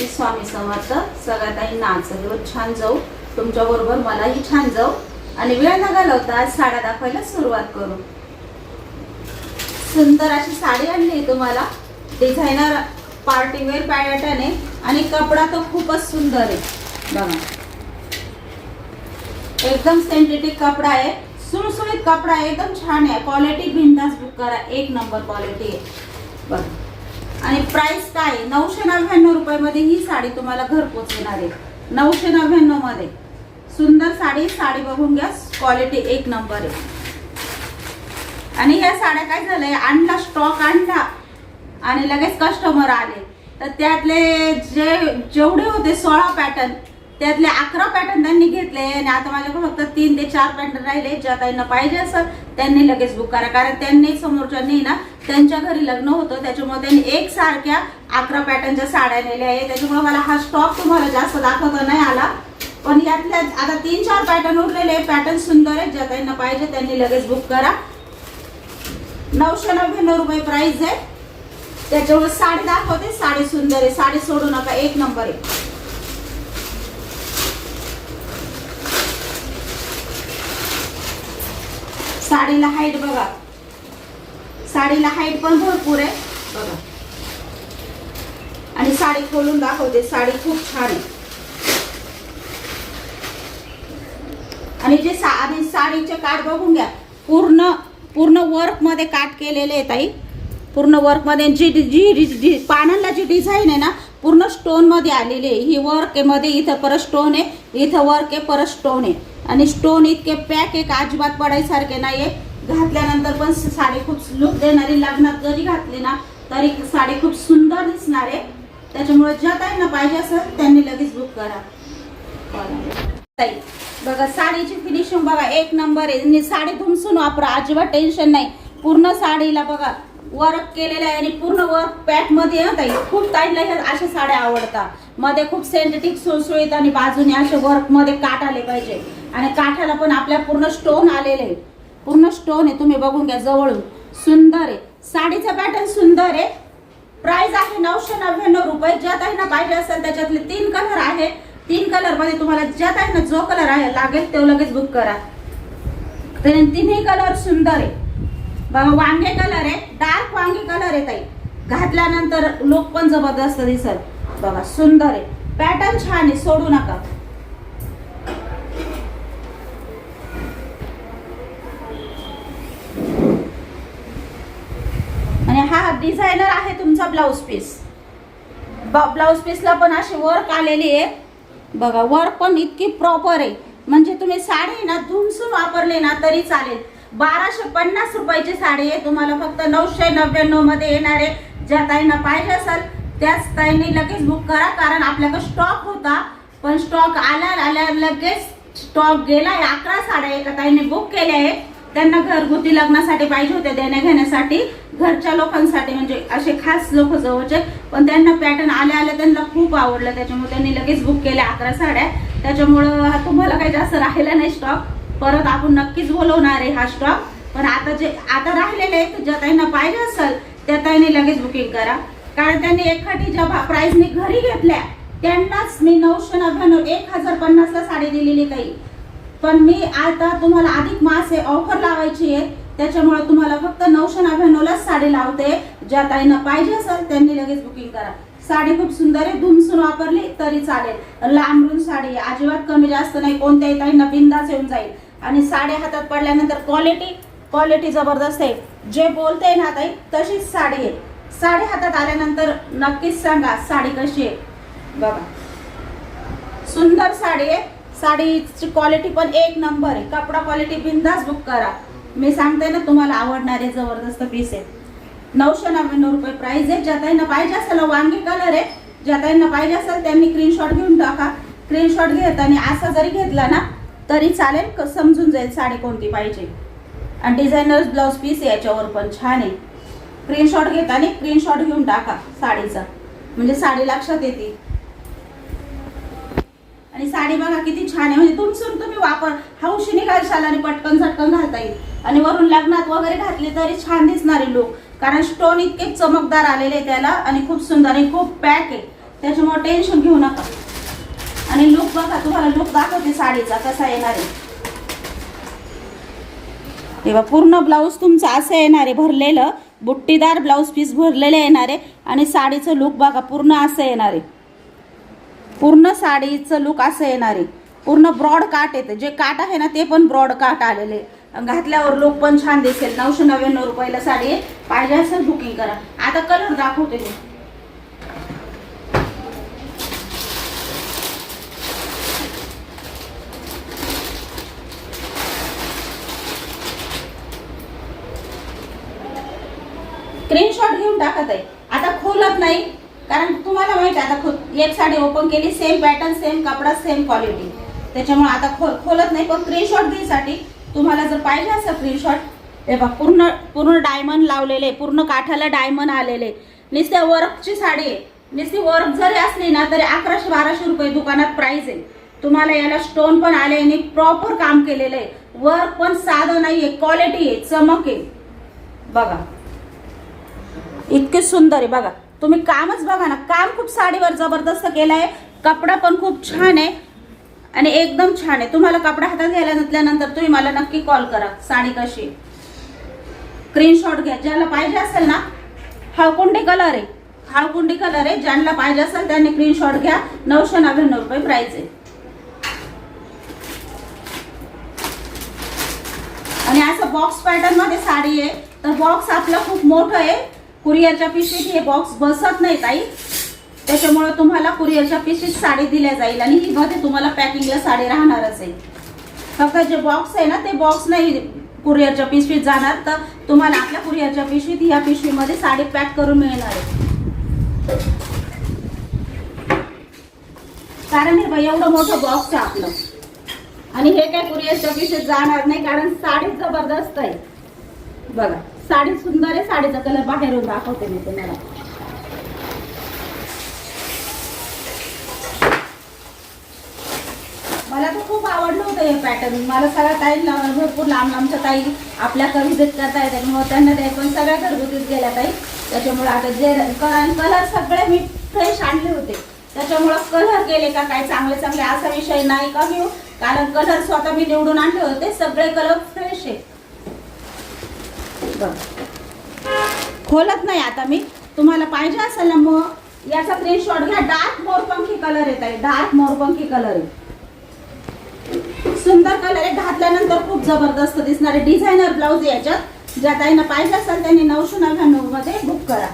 श्री स्वामी समर्थ. सगळ्यांना आजचा दिवस छान जाऊ, तुमच्या बरोबर मलाही छान जाऊ आणि वेळ न घालवता आज साड्या दाखवायला सुरुवात करू. सुंदर अशी साडी आणली तुम्हाला, डिझायनर पार्टीवेअर पॅटर्न आहे आणि कपडा तो खूपच सुंदर आहे. बघा एकदम सिंथेटिक कपडा आहे, सुळसुळीत कपडा आहे, एकदम छान आहे. क्वालिटी बिंदास बुक करा, एक नंबर क्वालिटी आहे. बघा आणि प्राइस काय 999 रुपयामध्ये ही साडी तुम्हाला घर पोहोचणार आहे. 999 मध्ये सुंदर साडी बघून घ्या, क्वालिटी एक नंबर आहे. आणि ह्या साड्या काय झालंय, आणला स्टॉक आणला आणि लगेच कस्टमर आले, तर त्यातले जेवढे होते 16 पॅटर्न त्यातले 11 पॅटर्न त्यांनी घेतले आणि आता माझ्याकडे फक्त 3 ते 4 पॅटर्न राहिले. ज्या ताईंना पाहिजे असेल त्यांनी लगेच बुक करा, कारण त्यांनी समोरच्यांनी ना त्यांच्या घरी लग्न होतं, त्याच्यामुळे त्यांनी एकसारख्या 11 पॅटर्नच्या साड्या नेल्या आहे. त्याच्यामुळे मला हा स्टॉक तुम्हाला जास्त दाखवता नाही आला, पण यातल्या आता 3-4 पॅटर्न उरलेले. पॅटर्न सुंदर आहे, ज्या ताईंना पाहिजे त्यांनी लगेच बुक करा. 999 रुपये प्राइस आहे. त्याच्यावर साडी दाखवते, साडी सुंदर आहे, साडी सोडू नका, एक नंबर आहे. साडीला हाईट बघा, साडीला हाईट पण भरपूर आहे बघा. आणि साडी खोलून दाखवते, साडी खूप छान आहे. आणि आणि साडीचे काठ बघून घ्या, पूर्ण वर्क मध्ये काठ केलेले आहेत ताई. पूर्ण वर्क मध्ये जी पानांना जी डिझाईन आहे ना पूर्ण स्टोन मध्ये आलेली आहे. ही वर्क मध्ये इथं परत स्टोन आहे, इथं वर्क आहे, परत स्टोन आहे. आणि स्टोन इतके पॅक आहे, अजिबात पडायसारखे नाहीये. घातल्यानंतर पण साडी खूप लुक देणारी, लग्नात जरी घातली ना तरी साडी खूप सुंदर दिसणार आहे. त्याच्यामुळे ज्या ताईंना पाहिजे असेल त्यांनी लगेच बुक करा. बघा साडीची फिनिशिंग बघा, एक नंबर आहे. साडी तुमसून वापरा, अजिबात टेन्शन नाही. पूर्ण साडीला बघा वर्क केलेलं आहे आणि पूर्ण वर्क पॅक मध्ये ताई. खूप ताईला अशा साड्या आवडतात, मध्ये खूप सिंथेटिक सुळसुळीत आणि बाजूने असे वर्क मध्ये काठ आले पाहिजे. आणि काठाला पण आपल्या पूर्ण स्टोन आलेले आहे, पूर्ण स्टोन आहे. तुम्ही बघून घ्या जवळून, सुंदर आहे. साडीचा पॅटर्न सुंदर आहे. प्राइस आहे 999 रुपये. ज्या ताईंना पाहिजे असेल त्याच्यातले 3 कलर आहे. 3 कलर मध्ये तुम्हाला ज्या ताईंना जो कलर आहे लागेल तो लगेच बुक करा. तिन्ही कलर सुंदर आहे बघा. वांगे कलर आहे, डार्क वांगे कलर आहे ताई. घातल्यानंतर लुक पण जबरदस्त दिसल बघा, सुंदर आहे. पॅटर्न छान आहे, सोडू नका. आणि हा डिझायनर आहे तुमचा ब्लाउज पीस. ब्लाउज पीसला पण अशी वर्क आलेली आहे बघा. वर्क पण इतकी प्रॉपर आहे, म्हणजे तुम्ही साडी ना धुमसून वापरली ना तरी चालेल. 1250 रुपयाची साडी आहे, तुम्हाला फक्त 999 मध्ये येणार आहे. ज्या ताईंना पाहिजे असेल त्याच ताईंनी लगेच बुक करा, कारण आपल्याकडे स्टॉक होता पण स्टॉक आल्या लगेच स्टॉक गेलाय. 11 साड्या एका ताईंनी बुक केल्या आहे. त्यांना घरगुती लग्नासाठी पाहिजे होते, देण्या घेण्यासाठी, घरच्या लोकांसाठी, म्हणजे असे खास लोक जवळचे. पण त्यांना पॅटर्न आल्या त्यांना खूप आवडलं, त्याच्यामुळे त्यांनी लगेच बुक केल्या 11 साड्या. त्याच्यामुळं तुम्हाला काही जास्त राहिला नाही स्टॉक. परत आपण नक्कीच बोलवणार आहे हा स्टॉक. पण आता राहिलेले आहेत, ज्या ताईंना पाहिजे असेल त्या ताईंनी लगेच बुकिंग करा, कारण त्यांनी एखादी ज्या प्राइसने घरी घेतल्या त्यांनाच मी 999 1050 ला साडी दिलेली ताई. पण मी आता तुम्हाला अधिक मास आहे, ऑफर लावायची आहे, त्याच्यामुळे तुम्हाला फक्त 999 ला साडी लावते. ज्या ताईंना पाहिजे असेल त्यांनी लगेच बुकिंग करा. साडी खूप सुंदर आहे, धुमसून वापरली तरी चालेल. लांबून साडी अजिबात कमी जास्त नाही, कोणत्याही ताईंना बिंदास येऊन जाईल. आणि साडी हातात पडल्यानंतर क्वालिटी जबरदस्त आहे. जे बोलते ना ताई तशीच साडी आहे. साडी हातात आल्यानंतर नक्कीच सांगा साडी कशी आहे बघा. सुंदर साडी आहे, साडीची क्वालिटी पण एक नंबर आहे. कपडा क्वालिटी बिंदास बुक करा. मी सांगते ना तुम्हाला आवडणारे जबरदस्त पीस आहे. 999 रुपये प्राइस आहे. ज्या ताईंना पाहिजे असेल, वांगी कलर आहे, ज्या ताईंना पाहिजे असेल त्यांनी स्क्रीनशॉट घेऊन टाका. स्क्रीनशॉट घेताना असा जरी घेतला ना तरी चालेल, समजून जाईल साडी कोणती पाहिजे. आणि डिझायनर ब्लाउज पीस याच्यावर पण छान आहे. स्क्रीनशॉट घेताना स्क्रीनशॉट घेऊन टाका साडीचा, म्हणजे साडी लक्षात येते. आणि साडी बघा किती छान आहे, म्हणजे तुम्ही वापर हौशीने घालशाल आणि पटकन झटकन घालता येईल. आणि वरून लग्नात वगैरे घातली तरी छान दिसणारी लुक, कारण स्टोन इतके चमकदार आलेले त्याला आणि खूप सुंदर आहे, खूप पॅक आहे. त्याच्यामुळे टेन्शन घेऊ नका. आणि लुक बघा, तुम्हाला लुक दाखवते साडीचा कसा येणार आहे. तेव्हा पूर्ण ब्लाऊज तुमचं असं येणार आहे, भरलेलं बुट्टीदार ब्लाऊज पीस भरलेले येणार आहे. आणि साडीचं लुक बघा पूर्ण असं येणार आहे. पूर्ण साडीचं लुक असं येणार आहे. पूर्ण ब्रॉड काट येते, जे काट आहे ना ते पण ब्रॉड काट आलेले. घातल्यावर लुक पण छान दिसेल. 999 रुपयाला साडी आहे. पाहिजे असेल बुकिंग करा. आता कलर दाखवते मी. स्क्रीनशॉट घेऊन टाकत आहे. आता खोलत नाही, कारण तुम्हाला माहिती आहे आता एक साडी ओपन केली, सेम पॅटर्न, सेम कपडा, सेम क्वालिटी, त्याच्यामुळे आता खोलत नाही. पण स्क्रीनशॉट घ्यायसाठी तुम्हाला जर पाहिजे असं स्क्रीनशॉट, हे बघा पूर्ण पूर्ण डायमंड लावलेले, पूर्ण काठाला डायमंड आलेले. नुसत्या वर्कची साडी आहे. नुसती वर्क जरी असली ना तरी 1100-1200 रुपये दुकानात प्राइस आहे. तुम्हाला याला स्टोन पण आले आणि प्रॉपर काम केलेलं आहे. वर्क पण साधं नाही आहे, क्वालिटी आहे, चमक आहे. बघा इतके सुंदर आहे. बघा तुम्ही कामच बघा ना, काम खूप साडीवर जबरदस्त केलं आहे. कपडा पण खूप छान आहे आणि एकदम छान आहे. तुम्हाला कपडा हातात घ्यायला नसल्यानंतर तुम्ही मला नक्की कॉल करा. साडी कशी स्क्रीनशॉट घ्या. ज्याला पाहिजे असेल ना, हळकुंडी कलर आहे, हळकुंडी कलर आहे. ज्यांना पाहिजे असेल त्यांनी स्क्रीनशॉट घ्या. 999 रुपये प्राइस आहे. आणि असं बॉक्स पॅटर्न मध्ये साडी आहे, तर बॉक्स आपला खूप मोठं आहे. कुरिअरच्या पिशवीत हे बॉक्स बसत नाही ताई, त्याच्यामुळे तुम्हाला कुरिअरच्या पिशवीत साडी दिल्या जाईल. आणि ही मध्ये तुम्हाला पॅकिंगला साडी राहणारच आहे. फक्त जे बॉक्स आहे ना ते बॉक्स नाही कुरिअरच्या पिशवीत जाणार, तर तुम्हाला आपल्या कुरिअरच्या पिशवीत ह्या पिशवीमध्ये साडी पॅक करून मिळणार आहे. कारण हे बाई एवढं मोठं बॉक्स आहे आपलं, आणि हे काय कुरिअरच्या पिशवीत जाणार नाही, कारण साडी जबरदस्त आहे. बघा साडी सुंदर आहे. साडीचा कलर बाहेरून दाखवते मी तुम्हाला. मला तर खूप आवडलं होतं हे पॅटर्न. मला सगळ्या ताई भरपूर लांब लांबच्या ताई आपल्याकडे व्हिजिट करता येतात, त्यामुळे त्यांना ते पण सगळ्या घरगुतीच गेल्या ताई. त्याच्यामुळे आता जे कलर सगळे मी फ्रेश आणले होते, त्याच्यामुळे कलर गेले का काय चांगले चांगले असा विषय नाही का घेऊ, कारण कलर स्वतः मी निवडून आणले होते. सगळे कलर फ्रेश आहे. खोलत नाही आता मी. तुम्हाला पाहिजे असेल ना मग याचा स्क्रीनशॉट घ्या. डार्क मोरपंखी कलर येत आहे, डार्क मोरपंखी कलर आहे. सुंदर कलर आहे. घातल्यानंतर खूप जबरदस्त दिसणारे डिझायनर ब्लाऊज याच्यात. ज्या ताईंना पाहिजे असेल त्यांनी 999 मध्ये बुक करा.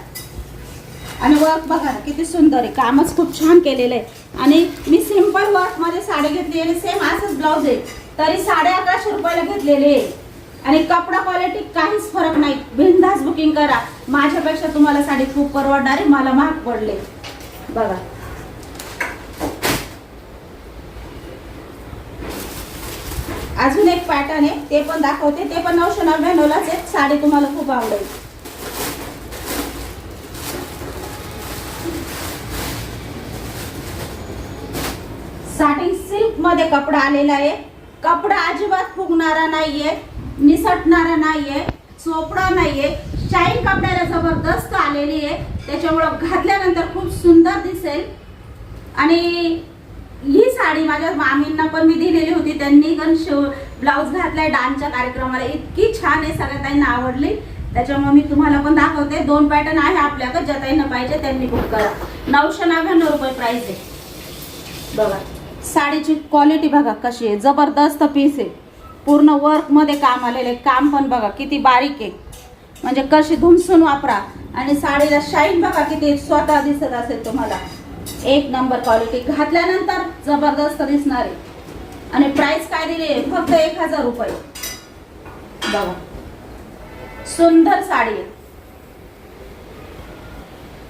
आणि वर्क बघा ना किती सुंदर आहे. कामच खूप छान केलेलं आहे. आणि मी सिंपल वर्क मध्ये साडी घेतली आणि सेम असंच ब्लाऊज आहे, तरी 1150 रुपयाला घेतलेले आहे. आणि कपडा क्वालिटी काहीच फरक नाही. बिनधास्त बुकिंग करा. माझ्यापेक्षा तुम्हाला साडी खूप परवडणार आहे. मला महाग पडले. बघा अजून एक पॅटर्न आहे, ते पण दाखवते. ते पण 999 लाच आहे. साडी तुम्हाला खूप आवडेल. साडी सिल्क मध्ये कपडा आलेला आहे. कपडा अजिबात फुगणारा नाहीये, निसटणारा नाहीये, चोपडा नाहीये. शाईन कपड्याला जबरदस्त आलेली आहे, त्याच्यामुळे घातल्यानंतर खूप सुंदर दिसेल. आणि ही साडी माझ्या मामींना पण मी दिलेली होती. त्यांनी पण ब्लाऊज घातलाय डान्सच्या कार्यक्रमाला. इतकी छान आहे, सगळ्या ताईंना आवडली. त्याच्यामुळे मी तुम्हाला पण दाखवते. 2 पॅटर्न आहे आपल्याकडे. ज्या ताईंना पाहिजे त्यांनी बुक करा. 999 रुपये प्राइस आहे. बघा साडीची क्वालिटी बघा कशी आहे. जबरदस्त पीस आहे. पूर्ण वर्क मध्ये काम आलेले. काम पण बघा किती बारीक आहे, म्हणजे कशी धुमसून वापरा. आणि साडीला शाईन बघा किती स्वतः दिसत असेल तुम्हाला. एक नंबर क्वालिटी. घातल्यानंतर जबरदस्त दिसणार आहे. आणि प्राइस काय दिली आहे? फक्त 1000 रुपये. बघा सुंदर साडी आहे.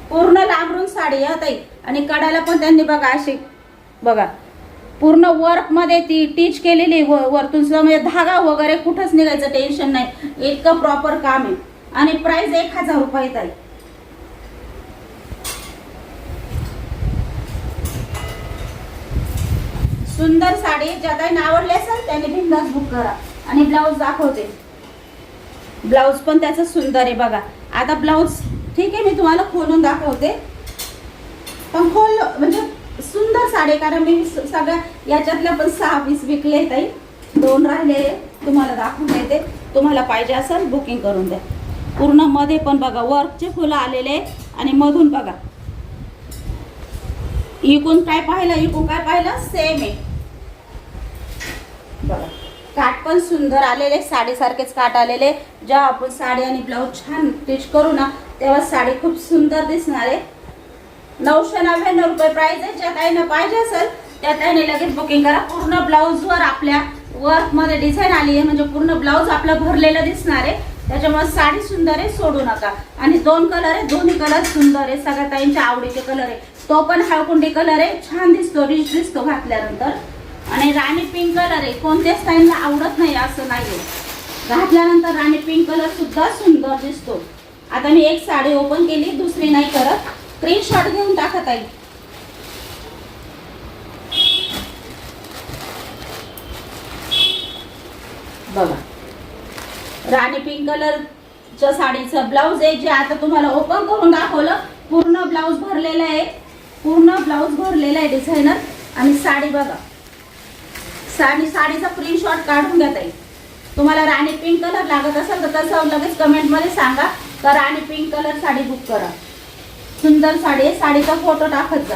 पूर्ण लांबरून साडी आहे ताई. आणि कडाला पण त्यांनी बघा अशी बघा पूर्ण वर्क मध्ये ती टीच केलेली. वरतून म्हणजे धागा वगैरे कुठंच निघायचं टेन्शन नाही. इतकं प्रॉपर काम आहे. आणि प्राइस 1000 रुपये ताई. सुंदर साडी. ज्या काही आवडली असेल त्यांनी बिनधास्त बुक करा. आणि ब्लाऊज दाखवते. ब्लाऊज पण त्याचं सुंदर आहे बघा. आता ब्लाऊज ठीक आहे, मी तुम्हाला खोलून दाखवते. पण खोल म्हणजे सुंदर साडी, कारण मी सगळ्या याच्यातल्या पण 6 पीस विकले ताई, 2 राहिले तुम्हाला दाखवून देते. तुम्हाला पाहिजे असेल बुकिंग करून द्या. पूर्ण मध्ये पण बघा वर्कचे फुलं आलेले आणि मधून बघा इकून काय पाहिलं सेम आहे बघा. काठ पण सुंदर आलेले, साडीसारखेच काठ आलेले. जेव्हा आपण साडी आणि ब्लाऊज छान स्टिच करू ना तेव्हा साडी खूप सुंदर दिसणार आहे. 999 रुपये प्राइस आहे. ज्या ताईंना पाहिजे असेल त्या ताईंनी लगेच बुकिंग करा. पूर्ण ब्लाऊजवर आपल्या वर्क मध्ये डिझाईन आली आहे, म्हणजे पूर्ण ब्लाऊज आपला भरलेला दिसणार आहे. त्याच्यामुळे साडी सुंदर आहे, सोडू नका. आणि 2 कलर आहे, दोन्ही कलर सुंदर आहे, सगळ्या ताईंच्या आवडीचे कलर आहे. तो पण हळकुंडी कलर आहे, छान दिसतो, रिच दिसतो घातल्यानंतर. आणि राणी पिंक कलर आहे, कोणत्याच ताईंना आवडत नाही असं नाहीये, घातल्यानंतर राणी पिंक कलर सुद्धा सुंदर दिसतो. आता मी एक साडी ओपन केली, दुसरी नाही करत. स्क्रीनशॉट घेऊन टाका ताई. बघा राणी पिंक कलरच्या साडीचं ब्लाऊज आहे, जे आता तुम्हाला ओपन करून दाखवलं. पूर्ण ब्लाऊज भरलेला आहे, पूर्ण ब्लाऊज भरलेला आहे डिझायनर. आणि साडी बघा, साडीचा स्क्रीनशॉट काढून घ्या ताई. तुम्हाला राणी पिंक कलर लागत असेल तर तसं लगेच कमेंट मध्ये सांगा का राणी पिंक कलर साडी बुक करा. सुंदर साडी आहे, साडीचा फोटो टाकत जा.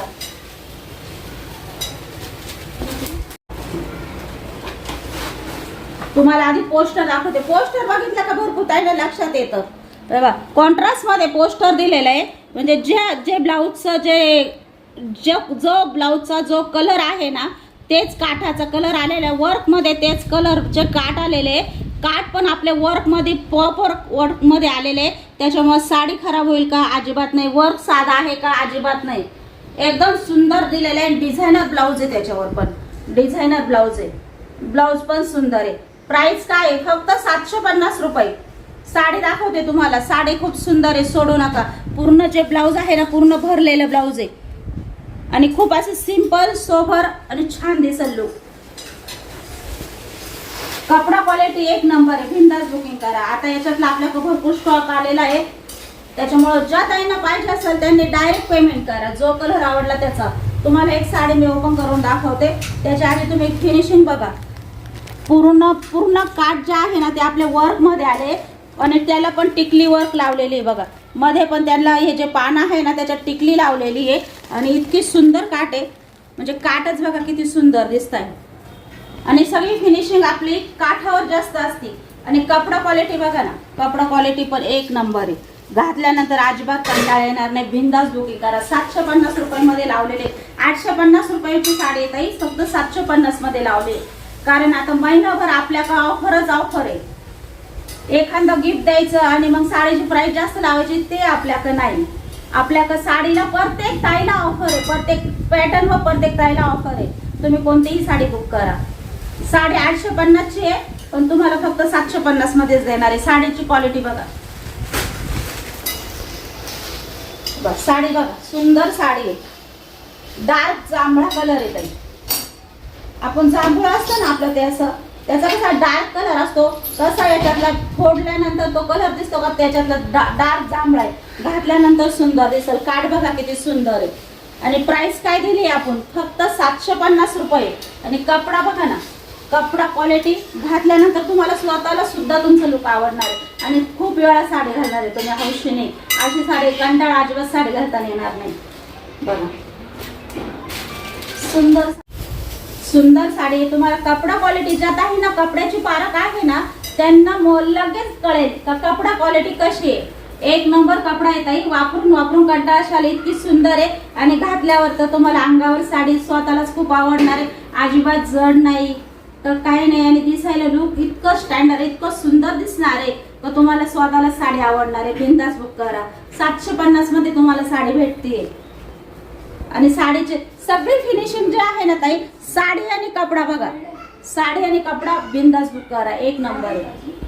तुम्हाला आधी पोस्टर दाखवते. पोस्टर बघितलं का भरपूर ताईला लक्षात येतं. बघा कॉन्ट्रास्ट मध्ये पोस्टर दिलेलं आहे, म्हणजे जे ब्लाऊजचं जो ब्लाऊजचा जो कलर आहे ना तेच काठाचा कलर आलेला, वर्क मध्ये तेच कलरचे काठ आलेले. काठ पण आपल्या वर्क मध्ये प्रॉपर वर्क मध्ये आलेले. त्याच्यामुळे साडी खराब होईल का? अजिबात नाही. वर्क साधा आहे का? अजिबात नाही. एकदम सुंदर दिलेलं आहे. डिझायनर ब्लाऊज आहे, त्याच्यावर पण डिझायनर ब्लाऊज आहे. ब्लाऊज पण सुंदर आहे. प्राइस काय आहे? फक्त 750 रुपये. साडी दाखवते तुम्हाला. साडी खूप सुंदर आहे, सोडू नका. पूर्ण जे ब्लाऊज आहे ना पूर्ण भरलेलं ब्लाऊज आहे आणि खूप असं सिंपल सोबर आणि छान दिसेल लुक. कपडा क्वालिटी एक नंबर आहे. बिनधास्त बुकिंग करा. आता याच्यातला आपल्याकडे भरपूर स्टॉक आलेला आहे, त्याच्यामुळे ज्या ताईंना पाहिजे असेल त्यांनी डायरेक्ट पेमेंट करा. जो कलर आवडला त्याचा. तुम्हाला एक साडी मी ओपन करून दाखवते, त्याच्या आधी तुम्ही फिनिशिंग बघा. पूर्ण काठ जे आहे ना ते आपल्या वर्क मध्ये आले आणि त्याला पण टिकली वर्क लावलेली आहे बघा. मध्ये पण त्यांना हे जे पान आहे ना त्याच्यात टिकली लावलेली आहे आणि इतकी सुंदर काठ आहे, म्हणजे काठच बघा किती सुंदर दिसत आहे. आणि सगळी फिनिशिंग आपली काठावर जास्त असते. आणि कपडा क्वालिटी बघा ना, कपडा क्वालिटी पण एक नंबर आहे. घातल्यानंतर अजिबात कंटाळा येणार नाही. बिनधास्त बुकिंग करा. 750 रुपयामध्ये लावलेले. 850 रुपयाची साडी येत आहे, फक्त 750 मध्ये लावले. कारण आता महिनाभर आपल्याकडे ऑफर आहे. एखादं गिफ्ट द्यायचं आणि मग साडीची प्राइस जास्त लावायची ते आपल्याकडे नाही. आपल्याकडे साडीला प्रत्येक ताईला ऑफर आहे, प्रत्येक पॅटर्न व प्रत्येक ताईला ऑफर आहे. तुम्ही कोणतीही साडी बुक करा. साडी 850 ची आहे, पण तुम्हाला फक्त 750 मध्येच देणार आहे. साडीची क्वालिटी बघा. बस साडी बघा, सुंदर साडी आहे. डार्क जांभळा कलर आहे ताई. आपण जांभूळ असतो ना आपलं ते असं, त्याचा कसा डार्क कलर असतो तसा याच्यातला फोडल्यानंतर तो कलर दिसतो का, त्याच्यातला डार्क जांभळा आहे. घातल्यानंतर सुंदर दिसेल. काठ बघा किती सुंदर आहे. आणि प्राइस काय दिली आपण? फक्त 750 रुपये. आणि कपडा बघा ना, कपडा क्वालिटी. घातल्यानंतर तुम्हाला स्वतःला सुद्धा तुमचं लुक आवडणार आहे आणि खूप वेळा साडी घालणार आहे तुम्ही हौशीने. अशी साडी कंटाळा अजिबात साडी घालताना येणार नाही. बघा सुंदर साडी आहे. तुम्हाला कपडा क्वालिटी ज्यात आहे ना, कपड्याची पारख आहे ना, त्यांना लगेच कळेल का कपडा क्वालिटी कशी आहे. एक नंबर कपडा आहे ताई. वापरून कंटाळा इतकी सुंदर आहे. आणि घातल्यावर तर तुम्हाला अंगावर साडी स्वतःलाच खूप आवडणार आहे. अजिबात जड नाही तर काही नाही. आणि दिसायला लुक इतकं स्टँडर्ड, इतकं सुंदर दिसणार आहे तर तुम्हाला स्वतःला साडी आवडणार आहे. बिनधास्त बुक करा. 750 मध्ये तुम्हाला साडी भेटते. आणि साडीचे सगळी फिनिशिंग जे आहे ना ताई, साडी आणि कपडा बघा. साडी आणि कपडा बिनधास्त बुक करा. एक नंबर आहे.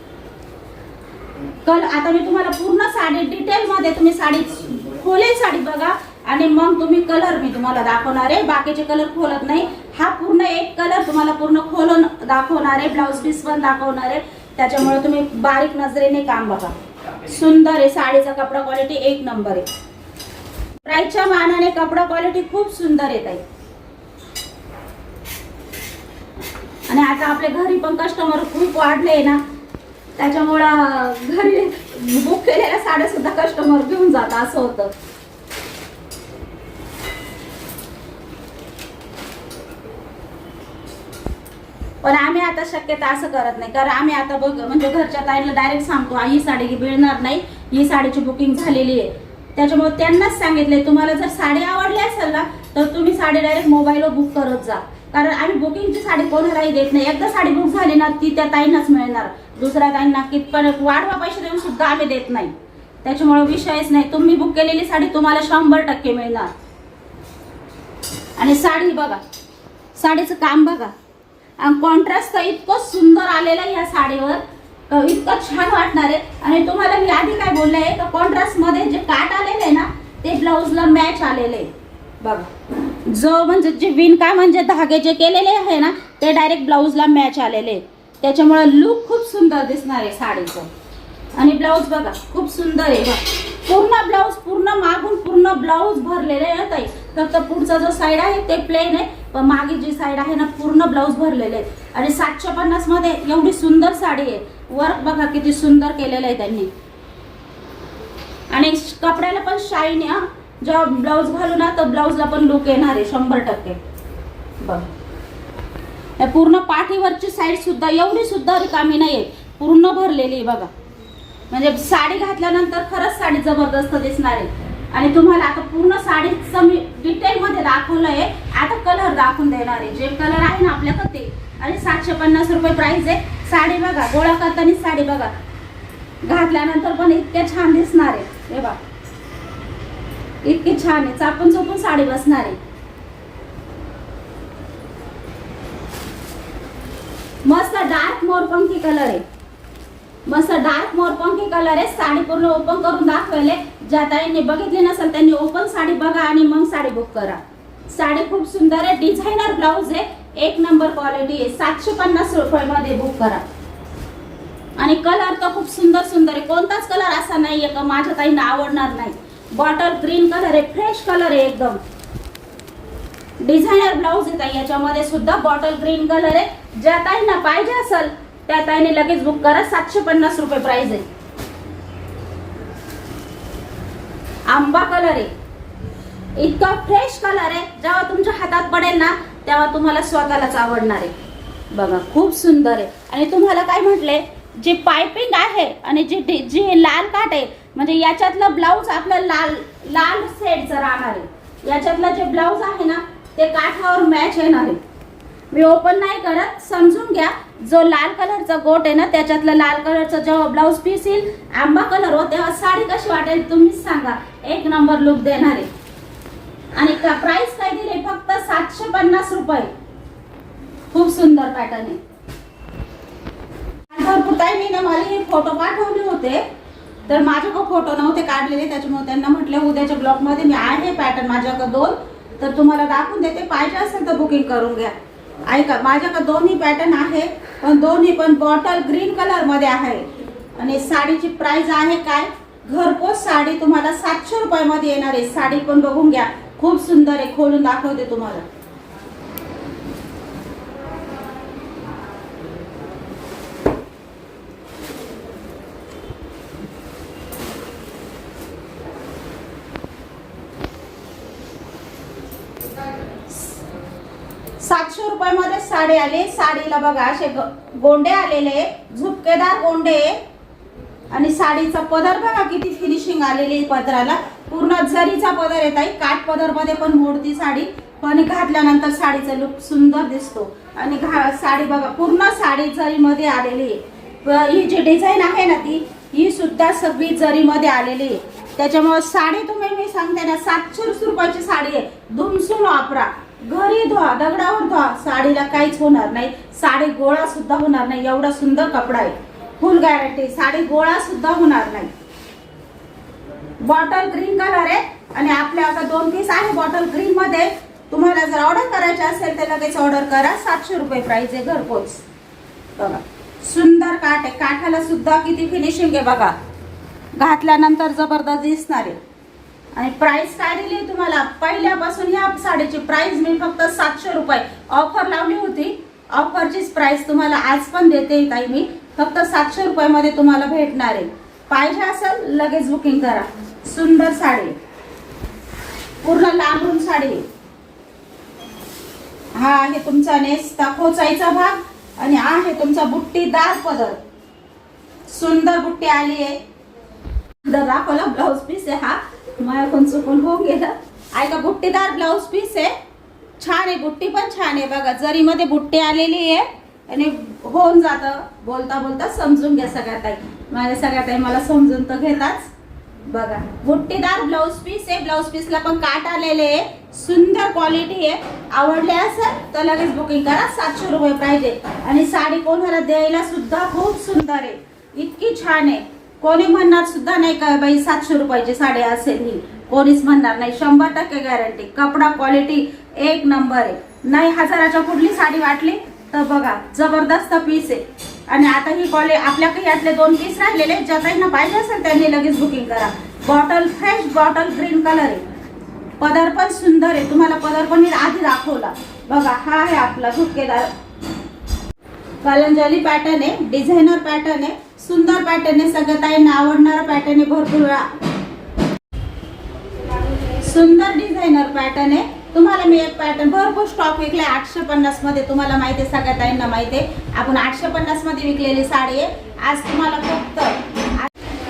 आता मी तुम्हाला पूर्ण साडी डिटेल मध्ये तुम्ही साडी खोलेल साडी बघा आणि मग तुम्ही कलर मी तुम्हाला दाखवणार आहे. बाकीचे कलर खोलत नाही. हा पूर्ण एक कलर तुम्हाला पूर्ण खोलून दाखवणार आहे. ब्लाऊज पीस पण दाखवणार आहे. त्याच्यामुळे तुम्ही बारीक नजरेने काम बघा. सुंदर आहे. साडीचा कपडा क्वालिटी एक नंबर आहे. प्राईसच्या मानाने कपडा क्वालिटी खूप सुंदर येत आहे. आणि आता आपल्या घरी पण कस्टमर खूप वाढले ना, त्याच्यामुळं घरी बुक केलेल्या साड्या सुद्धा कस्टमर घेऊन जातात असं होतं. पण आम्ही आता शक्यता असं करत नाही, कारण आम्ही आता म्हणजे घरच्या ताईला डायरेक्ट सांगतो ही साडी मिळणार नाही, ही साडीची बुकिंग झालेली आहे. त्याच्यामुळे त्यांनाच सांगितले तुम्हाला जर साडी आवडली असेल ना तर तुम्ही साडी डायरेक्ट मोबाईलवर बुक करत जा, कारण आम्ही बुकिंगची साडी कोणालाही देत नाही. एकदा साडी बुक झाली ना ती त्या ताईंनाच मिळणार, दुसऱ्या ताईंना कितपण वाढवा पैसे देऊन सुद्धा आम्ही देत नाही. त्याच्यामुळे विषयच नाही, तुम्ही बुक केलेली साडी तुम्हाला 100% मिळणार. आणि साडी बघा, साडीचं काम बघा, आणि कॉन्ट्रास्ट तर इतकं सुंदर आलेलं आहे या साडीवर, इतकं छान वाटणार आहे. आणि तुम्हाला मी आधी काय बोलले आहे तर कॉन्ट्रास्ट मध्ये जे काट आलेले आहे ना ते ब्लाउजला मॅच आलेले आहे बघा. जो म्हणजे जे विणकाम म्हणजे धागे जे केलेले आहे ना ते डायरेक्ट ब्लाउजला मॅच आलेले, त्याच्यामुळे लुक खूप सुंदर दिसणार आहे साडीचं. आणि ब्लाउज बघा खूप सुंदर आहे बघा, पूर्ण ब्लाउज पूर्ण मागून पूर्ण ब्लाउज भरलेले आहे. फक्त पुढचा जो साइड आहे ते प्लेन आहे, पण मागे जी साइड आहे ना पूर्ण ब्लाउज भरलेले आहे. आणि 750 मध्ये एवढी सुंदर साडी आहे. वर्क बघा किती सुंदर केलेलं आहे त्यांनी. आणि कपड्याला पण शाईन आहे, जेव्हा ब्लाउज घालू ना तर ब्लाउजला पण लुक येणार आहे 100%. बघा पूर्ण पाठीवरची साईड सुद्धा एवढी सुद्धा रिकामी नाहीये, पूर्ण भरलेली आहे बघा. म्हणजे साडी घातल्यानंतर खरंच साडी जबरदस्त दिसणार आहे. आणि तुम्हाला आता पूर्ण साडीचं मी डिटेल मध्ये दाखवलं आहे, आता कलर दाखवून देणार आहे. जे कलर आहे ना आपल्याकडे ते. आणि 750 रुपये प्राइस आहे. साडी बघा, गोळा करताना साडी बघा, घातल्यानंतर पण इतके छान दिसणार आहे. हे बघा इतकी छान आहे, चापून चोपून साडी बसणार आहे. मस्त डार्क मोरपंखी कलर आहे, मस्त डार्क मोरपंखी कलर आहे. साडी पूर्ण ओपन करून दाखवले, ज्या ताईंनी बघितली नसेल त्यांनी ओपन साडी बघा आणि मग साडी बुक करा. साडी खूप सुंदर आहे, डिझायनर ब्लाउज आहे, 1 नंबर क्वालिटी आहे. 750 रुपये मध्ये बुक करा. आणि कलर तर खूप सुंदर सुंदर आहे, कोणताच कलर असा नाहीये का माझ्या ताईंना आवडणार नाही. बॉटल ग्रीन कलर आहे, फ्रेश कलर आहे एकदम. डिझायनर ब्लाउज आहे याच्यामध्ये सुद्धा, बॉटल ग्रीन कलर आहे. ज्या ताईंना पाहिजे असेल त्या ताईने लगेच बुक करा. 750 रुपये प्राइस आहे. आंबा कलर आहे, इतका फ्रेश कलर आहे, जेव्हा तुमच्या हातात पडेल ना तेव्हा तुम्हाला स्वतःलाच आवडणार आहे. बघा खूप सुंदर आहे. आणि तुम्हाला काय म्हटले, जे पाइपिंग आहे आणि जे लाल काट आहे म्हणजे याच्यातलं ब्लाउज आपलं लाल शेडचं राहणार आहे. याच्यातलं जे ब्लाउज आहे ना ते काठावर मॅच येणार आहे. मी ओपन नाही करत, समजून घ्या. जो लाल कलरचा गोट आहे ना त्याच्यातलं लाल कलरचा जेव्हा ब्लाउज पीस येईल आंबा कलर हो तेव्हा साडी कशी वाटेल तुम्हीच सांगा. 1 नंबर लुक देणार आहे. आणि प्राइस काय दिले, फक्त 750 रुपये. खूप सुंदर पॅटर्न आहे. भरपूर ताईंनी ना मला हे फोटो पाठवले होते, तर माझ्याकडे फोटो नव्हते काढलेले, त्याच्यामुळे त्यांना म्हटलं उद्याच्या ब्लॉग मध्ये मी आहे पॅटर्न माझ्याकडे 2, तर तुम्हाला दाखवून देते. पाहिजे असेल तर बुकिंग करून घ्या. ऐका, माझ्याकडे दोन्ही पॅटर्न आहे, पण दोन्ही पण बॉटल ग्रीन कलर मध्ये आहे. आणि साडीची प्राइस आहे काय, घरपोच साडी तुम्हाला 700 रुपये मध्ये येणार आहे. साडी पण बघून घ्या, खूप सुंदर आहे, खोलून दाखवते तुम्हाला. रुपयामध्ये साडी आली. साडीला बघा असे गोंडे आलेले, झुपकेदार गोंडे. आणि साडीचा पदर बघा किती फिनिशिंग आलेली पदराला, पूर्ण जरीचा पदर येत आहे. काठ पदर मध्ये पण मोडती साडी, पण घातल्यानंतर साडीचा लुक सुंदर दिसतो. आणि साडी बघा पूर्ण साडी जरी मध्ये आलेली आहे. ही जी डिझाईन आहे ना ही सुद्धा सगळी जरी मध्ये आलेली आहे. त्याच्यामुळे साडी तुम्ही मी सांगते ना 700 रुपयाची साडी आहे. धुमसून वापरा, घरी धुवा, दगडावर धुवा, साडीला काहीच होणार नाही. साडी गोळा सुद्धा होणार नाही, एवढा सुंदर कपडा आहे. फुल गॅरंटी, साडी गोळा सुद्धा होणार नाही. बॉटल ग्रीन कलर आहे. आणि आपल्या आता 2 पीस आहे बॉटल ग्रीन मध्ये. तुम्हाला जर ऑर्डर करायची असेल तर लगेच ऑर्डर करा. 700 रुपये प्राइस आहे घरपोच. बघा सुंदर काठ आहे, काठाला सुद्धा किती फिनिशिंग आहे बघा, घातल्यानंतर जबरदस्त दिसणार आहे. आणि प्राइस काय दिली तुम्हाला पहिल्यापासून ह्या साडीची प्राइस मी फक्त 700 रुपये ऑफर लावली होती. ऑफरचीच प्राइस तुम्हाला आज पण देते ताई मी. फक्त 700 रुपयामध्ये तुम्हाला भेटणार आहे. पाहिजे असेल लगेच बुकिंग करा. सुंदर साडी, पूर्ण लांबून साडी. हा आहे तुमचा नेसता खोचायचा भाग आणि आहे तुमचा बुट्टीदार पदर. सुंदर बुट्टी आली आहे. दाखवला ब्लाउज पीस आहे हा. माझ्याकडून चुकून होऊन गेलं. ऐका बुट्टीदार ब्लाउज पीस आहे. छान आहे, बुट्टी पण छान आहे बघा. जरीमध्ये बुट्टी आलेली आहे आणि होऊन जातं. बोलता बोलता समजून घ्या सगळ्या ताई. माझ्या सगळ्या ताई मला समजून तर घेताच. बघा बुट्टीदार ब्लाउज पीस आहे. ब्लाउज पीसला पण काट आलेले आहे. सुंदर क्वालिटी आहे. आवडले असेल तर लगेच बुकिंग करा. 700 रुपये प्राइस आहे. आणि साडी कोणाला द्यायला सुद्धा खूप सुंदर आहे. इतकी छान आहे. कोणी म्हणणार सुद्धा नाही का बाई 700 रुपयाची साडी असेल ही. कोणीच म्हणणार नाही. 100% गॅरंटी. कपडा क्वालिटी एक नंबर आहे. नाही हजाराच्या पुढली साडी वाटली तर बघा जबरदस्त पीस आहे. आणि आता ही आपल्याकडे यातले 2 पीस राहिलेले. ज्या ताईंना पाहिजे असेल त्यांनी लगेच बुकिंग करा. Bottle fresh bottle green colour आहे. पदर पण सुंदर आहे. तुम्हाला पदर पण मी आधी दाखवला बघा. हा आहे आपला झुपकेदार कलंजली पॅटर्न आहे. डिझायनर पॅटर्न आहे. सुंदर पॅटर्न आहे. सगळ्या ताईंना आवडणारा पॅटर्न आहे. भरपूर सुंदर डिझायनर पॅटर्न आहे. तुम्हाला मी एक पॅटर्न भरपूर स्टॉक विकलाय 850 मध्ये. तुम्हाला माहिती आहे, सगळ्या ताईंना माहिती आहे. आपण 850 मध्ये विकलेली साडी आहे. आज तुम्हाला फक्त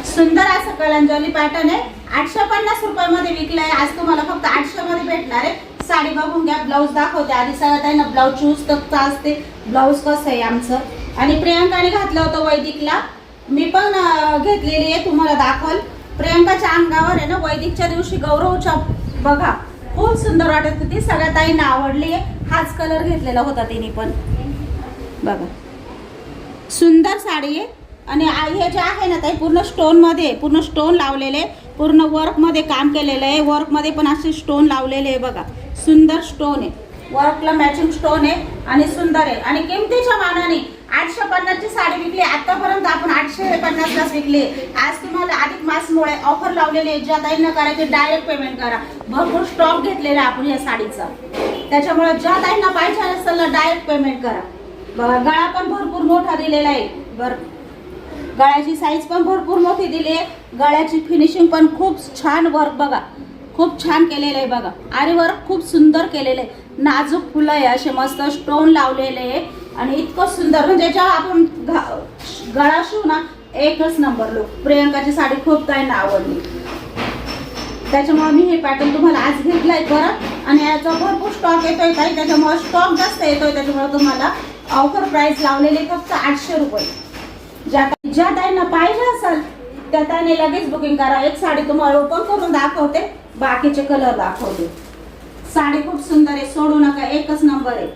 सुंदर असं कलंजली पॅटर्न आहे. 850 रुपयामध्ये विकलाय. आज तुम्हाला फक्त 800 मध्ये भेटणार आहे. साडी बघून घ्या. ब्लाऊज दाखवते आधी सगळ्या ताईंना. ब्लाऊज चूज तर असते. ब्लाऊज कसं आहे आमचं. आणि प्रियंकाने घातलं होतं वैदिकला. मी पण घेतलेली आहे. तुम्हाला दाखवल. प्रियंकाच्या अंगावर आहे ना वैदिकच्या दिवशी गौरवच्या बघा खूप सुंदर वाटत होती. सगळ्या ताईंना आवडली आहे. हाच कलर घेतलेला होता तिने पण बघा. सुंदर साडी आहे. आणि हे जे आहे ना ताई पूर्ण स्टोन मध्ये, पूर्ण स्टोन लावलेले, पूर्ण वर्क मध्ये काम केलेलं आहे. वर्क मध्ये पण असे स्टोन लावलेले आहे बघा. सुंदर स्टोन आहे. वर्कला मॅचिंग स्टोन आहे आणि सुंदर आहे. आणि किमतीच्या मानाने 850 ची साडी विकली. आतापर्यंत आपण 850 लाच विकली. आज तुम्हाला अधिक मासमुळे ऑफर लावलेली आहे. ज्या ताईंना करायचे डायरेक्ट पेमेंट करा. भरपूर स्टॉक घेतलेला आपण या साडीचा. त्याच्यामुळे ज्या ताईंना पाहिजे असेल ना डायरेक्ट पेमेंट करा. बघा गळा पण भरपूर मोठा दिलेला आहे. गळ्याची साईज पण भरपूर मोठी दिली आहे. गळ्याची फिनिशिंग पण खूप छान. वर्क बघा खूप छान केलेलं आहे बघा. आरी वर्क खूप सुंदर केलेलं आहे. नाजूक फुलं आहे. असे मस्त स्टोन लावलेले आहे. आणि इतकं सुंदर म्हणजे जेव्हा आपण गळा शिवू ना एकच नंबर लुक. प्रियंकाची साडी खूप ताईंना आवडली. त्याच्यामुळे मी हे पॅटर्न तुम्हाला आज घेतलाय परत. आणि याचा भरपूर स्टॉक येतोय ताई. त्याच्यामुळे स्टॉक जास्त येतोय. त्याच्यामुळे तुम्हाला ऑफर प्राइस लावलेली फक्त 800 रुपये. ज्या ताईंना पाहिजे असेल त्या ताईंनी लगेच बुकिंग करा. एक साडी तुम्हाला ओपन करून दाखवते. बाकीचे कलर दाखवते. साडी खूप सुंदर आहे. सोडू नका. एकच नंबर आहे.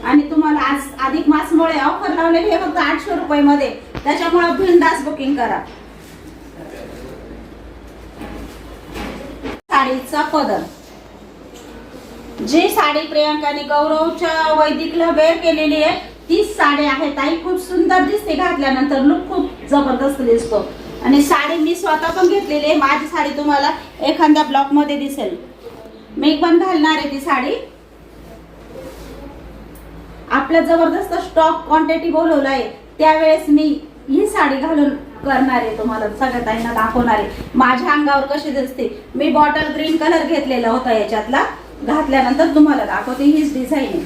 आणि तुम्हाला आज अधिक मासमुळे ऑफर लावलेली आहे फक्त 800 रुपये मध्ये. त्याच्यामुळे बिनधास्त बुकिंग करा. साडीचा पदर. जी साडी प्रियंकाने गौरवच्या वैदिकला वेअर केलेली आहे तीच साडी आहे ताई. खूप सुंदर दिसते. घातल्यानंतर लुक खूप जबरदस्त दिसतो. आणि साडी मी स्वतः पण घेतलेली आहे. माझी साडी तुम्हाला एखाद्या ब्लॉक मध्ये दिसेल. मी पण घालणार आहे ती साडी. आपला जबरदस्त स्टॉक क्वांटिटी बोलवला आहे. त्यावेळेस मी ही साडी घालून करणार आहे. तुम्हाला सगळ्या ताईंना दाखवणार आहे माझ्या अंगावर कशी दिसते. मी बॉटल ग्रीन कलर घेतलेला होता याच्यातला. घातल्यानंतर तुम्हाला दाखवते. हीच डिझाईन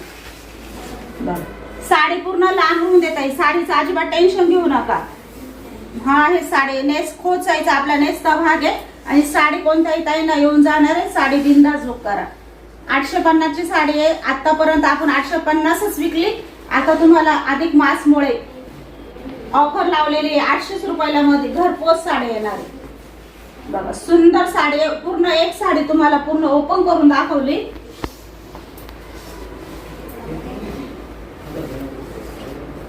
आहे. साडी पूर्ण लांब होऊन देत आहे. साडीचं अजिबात टेन्शन घेऊ नका. हा हे साडी नेस खोचायचा आपला नेसचा भाग आहे. आणि साडी कोणत्याही ताईंना येऊन जाणार आहे. साडी बिंदास बुक करा. 850 ची साडी आहे. आतापर्यंत आपण 850च विकली. आता तुम्हाला अधिक मासमुळे ऑफर लावलेली आहे 800 रुपयाला मध्ये घरपोच साडी येणार आहे. बघा सुंदर साडी. पूर्ण एक साडी तुम्हाला पूर्ण ओपन करून दाखवली.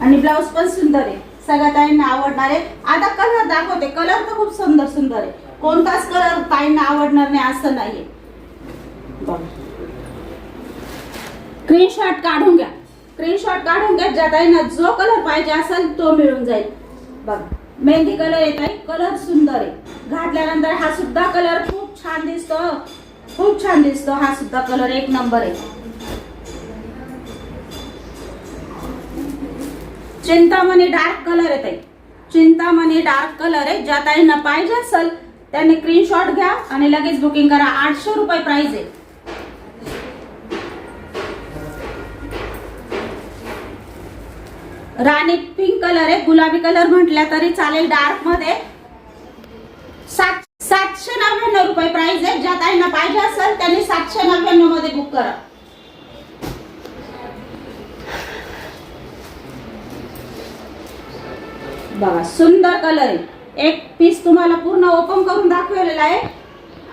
आणि ब्लाउज पण सुंदर आहे. सगळ्या ताईंना आवडणार आहे. आता कलर दाखवते. कलर तर खूप सुंदर सुंदर आहे. कोणताच कलर ताईंना आवडणार नाही असं नाहीये. स्क्रीनशॉट काढून घ्या. स्क्रीनशॉट काढून घ्या. ज्या ताईंना जो कलर पाहिजे असेल तो मिळून जाईल. बघा मेहंदी कलर येत आहे. कलर सुंदर आहे. घातल्यानंतर हा सुद्धा कलर खूप छान छान दिसतो, खूप छान दिसतो. हा सुद्धा कलर एक नंबर आहे. चिंतामणी डार्क कलर आहे ताई, चिंतामणी डार्क कलर आहे. ज्या ताईंना पाहिजे असेल त्यांनी स्क्रीनशॉट घ्या आणि लगेच बुकिंग करा. 800 रुपये प्राइस आहे. राणी पिंक कलर आहे, गुलाबी कलर म्हटल्या तरी चालेल. डार्क मध्ये 799 रुपये प्राइस आहे. ज्या ताईंना पाहिजे असेल त्यांनी 799 मध्ये बुक करा. बघा सुंदर कलर आहे. एक पीस तुम्हाला पूर्ण ओपन करून दाखवलेला आहे.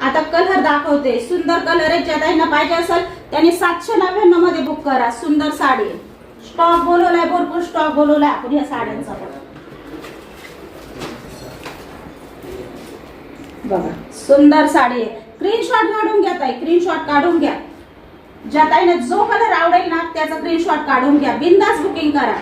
आता कलर दाखवते. सुंदर कलर आहे. ज्या ताईंना पाहिजे असेल त्यांनी 799 मध्ये बुक करा. सुंदर साडी आहे. स्टॉक बोलवलाय, भरपूर स्टॉक बोलवलाय आपण या साड्यांचा. बघा सुंदर साडी आहे. स्क्रीनशॉट काढून घ्या ताई, स्क्रीनशॉट काढून घ्या. ज्या ताईने जो कलर आवडेल ना त्याचा स्क्रीनशॉट काढून घ्या. बिंदास बुकिंग करा.